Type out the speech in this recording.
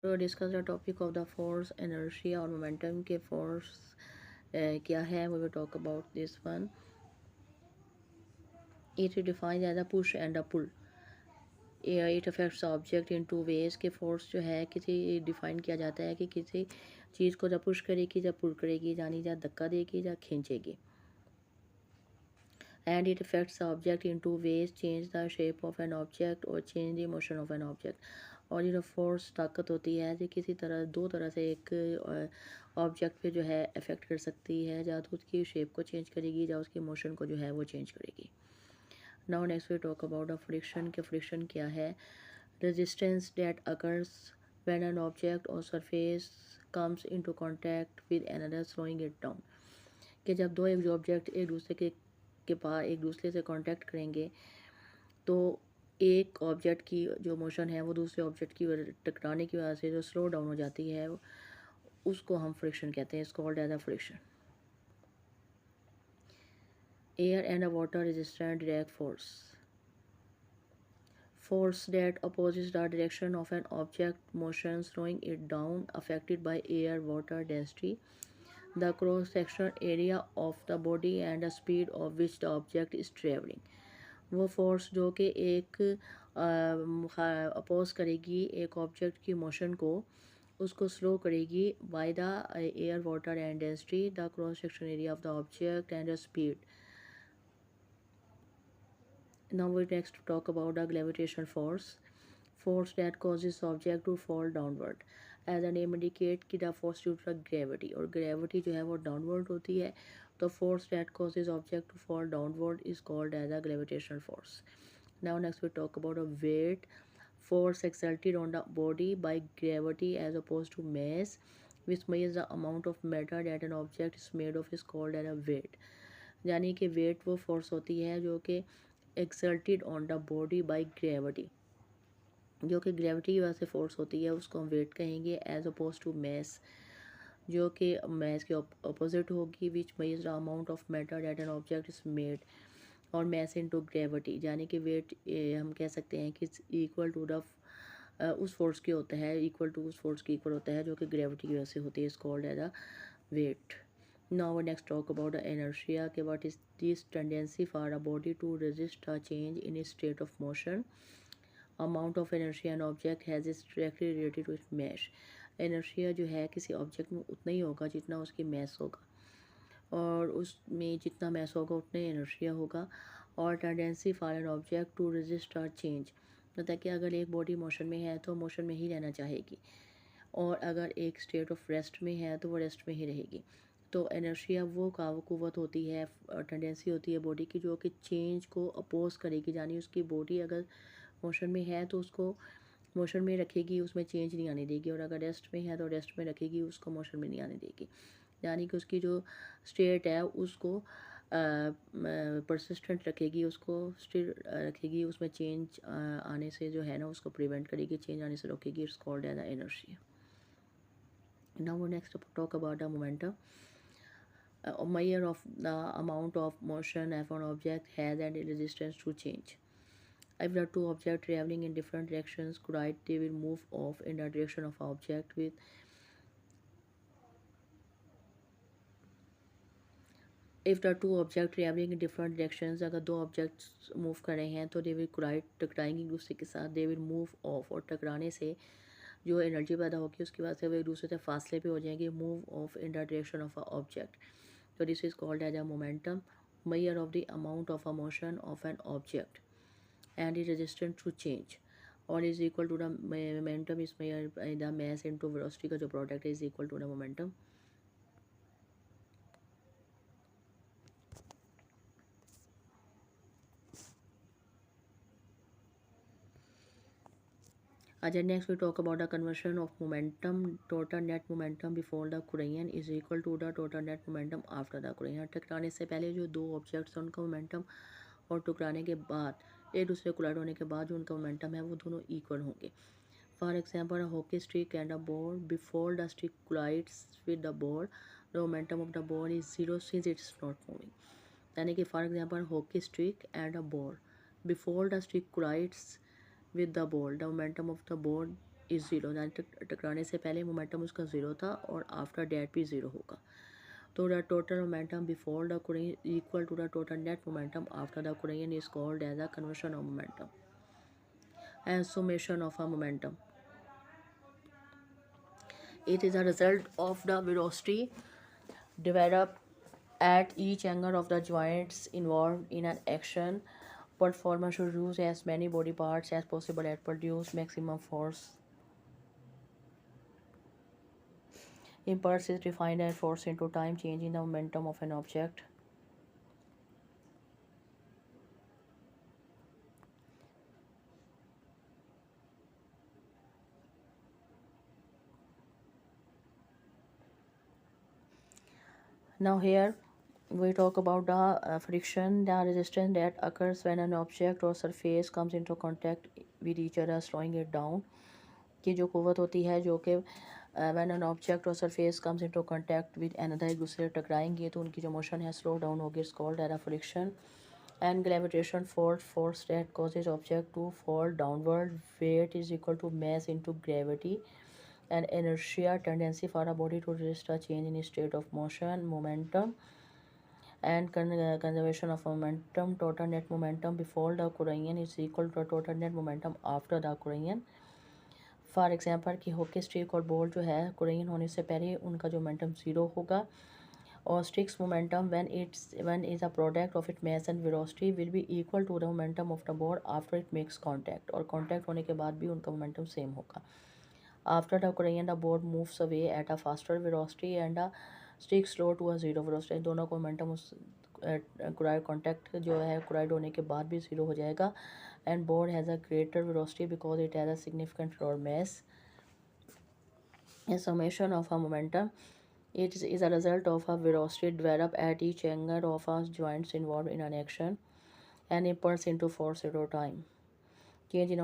तो discuss the topic of the force inertia और momentum के फोर्स क्या है. We will talk about this one. It defines as a push and a pull. It affects object in two ways. के force जो है किसी define किया जाता है कि किसी चीज़ को जब पुश करेगी जब पुल करेगी, यानी जब धक्का देगी या खींचेगी. And it affects object in two ways. Change the shape of an object और change the motion of an object. और ये जो फोर्स ताकत होती है जो किसी तरह दो तरह से एक ऑब्जेक्ट पे जो है अफेक्ट कर सकती है, या तो उसकी शेप को चेंज करेगी या उसकी मोशन को जो है वो चेंज करेगी. Now next we talk about the friction. के फ्रिक्शन क्या है? Resistance that occurs when an object और surface comes into contact with another slowing it down. कि जब दो एक ऑब्जेक्ट एक दूसरे के पास एक दूसरे से कांटेक्ट करेंगे तो एक ऑब्जेक्ट की जो मोशन है वो दूसरे ऑब्जेक्ट की टकराने की वजह से जो स्लो डाउन हो जाती है उसको हम फ्रिक्शन कहते हैं. इसको called as a friction. Air and a water resistant direct force. Force that opposes the direction of an object motion slowing it down affected by air water density, the cross sectional area of the body and the speed of which the object is traveling. वो force जो कि एक oppose करेगी एक object की motion को, उसको slow करेगी by the air water and density, the cross section area of the object and the speed. Now we next talk about the gravitation force. Force that causes object to fall downward. As the name indicate कि the force due to gravity, और gravity जो है वो downward होती है, तो force that causes object to fall downward is called as a gravitational force. Now next we talk about a weight. Force exerted on the body by gravity as opposed to mass, which measures the amount of matter that an object is made of, is called as a weight. यानी कि wait वो force होती है जो कि exerted on the body by gravity, जो कि gravity की वजह से फोर्स होती है, उसको हम वेट कहेंगे. एज अपोज टू मैस, जो कि मैस के अपोजिट होगी. विच measures the amount of matter that an object is made. और मैस इनटू ग्रेविटी, यानी कि वेट हम कह सकते हैं कि इक्वल टू द उस फोर्स के होता है, इक्वल टू उस फोर्स के इक्वल होता है जो कि ग्रेविटी की वजह से होती है. Is called as a weight. Now we next talk about the inertia. कि what is this tendency for a body to resist a change in its state of motion. Amount of inertia an object has is directly related to its mass. inertia जो है किसी object में उतना ही होगा जितना उसकी mass होगा, और उसमें जितना mass होगा उतने inertia होगा. और tendency for an object to resist a change, मतलब कि अगर एक बॉडी मोशन में है तो मोशन में ही रहना चाहेगी, और अगर एक स्टेट ऑफ रेस्ट में है तो वो रेस्ट में ही रहेगी. तो एनर्शिया वो कुव्वत होती है, टेंडेंसी होती है बॉडी की जो कि चेंज को अपोज करेगी. यानी उसकी बॉडी अगर मोशन में है तो उसको मोशन में रखेगी, उसमें चेंज नहीं आने देगी, और अगर रेस्ट में है तो रेस्ट में रखेगी, उसको मोशन में नहीं आने देगी. यानी कि उसकी जो स्टेट है उसको परसिस्टेंट रखेगी, उसको स्टिल रखेगी, उसमें चेंज आने से जो है ना उसको प्रिवेंट करेगी, चेंज आने से रोकेगी. It's called as inertia. Now we next talk about the momentum. A measure of the amount of motion of an object has and resistance to change. If the two objects traveling in different directions collide, they will move off in the direction of object with. If the two objects traveling in different directions, अगर दो objects move कर रहे हैं तो they will collide, टकराएंगे एक दूसरे के साथ. they will move off, और टकराने से जो एनर्जी पैदा होगी उसकी वजह से वो एक दूसरे से फासले पे हो जाएंगे. Move of in the direction of a object. So this is called as a momentum, measure of the amount of a motion of an object and is resistant to change. Or is equal to the momentum is measured by the mass into velocity का जो product is equal to the momentum. Then next we talk about the conversion of momentum. Total net momentum before the collision is equal to the total net momentum after the collision. टकराने से पहले जो दो objects हैं उनका momentum, और टकराने के बाद एक दूसरे कोलाइड होने के बाद जो उनका मोमेंटम है वो दोनों इक्वल होंगे. For example hockey stick and a ball. Before the stick collides with the ball the momentum of the ball is zero since it's not moving. यानी कि for example hockey stick and a ball. Before the stick collides with the ball, the momentum of the ball is zero, यानी टकराने से पहले momentum उसका zero था और after that भी ज़ीरो होगा। तो the total momentum before the collision equal to the total net momentum after the collision is called as a conversion of momentum and summation of a momentum. It is a result of the velocity developed at each angle of the joints involved in an action. Performer should use as many body parts as possible and produce maximum force. Impulse is defined as force into time change in the momentum of an object. Now here we talk about the friction, the resistance that occurs when an object or surface comes into contact with each other, slowing it down. की जो क़ुव्वत होती है जो कि when an object और surface comes into contact with another, एक दूसरे से टकराएंगे तो उनकी जो मोशन है स्लो डाउन होगी, it's called as friction. And gravitation force that causes object to fall downward, weight is equal to mass into gravity. And inertia, tendency for a body to resist a change in state of motion, momentum. And conservation of momentum, total net momentum before the collision is equal to total net momentum after the collision. For example कि hockey stick और ball जो है collision होने से पहले उनका जो momentum zero होगा, और sticks momentum when is a product of it mass and velocity will be equal to the momentum of the ball after it makes contact, और कांटेक्ट होने के बाद भी उनका मोमेंटम सेम होगा. After the collision the ball moves away at a faster velocity and the stick slow to a zero velocity. दोनों का momentum उस कोलाइड कॉन्टैक्ट जो है कोलाइड होने के बाद भी ज़ीरो हो जाएगा. And board has a greater velocity because it has a significant lower mass. A summation of a momentum, it is a result of a velocity developed at each angle of a joints involved in an action and impulse into force over time. Change in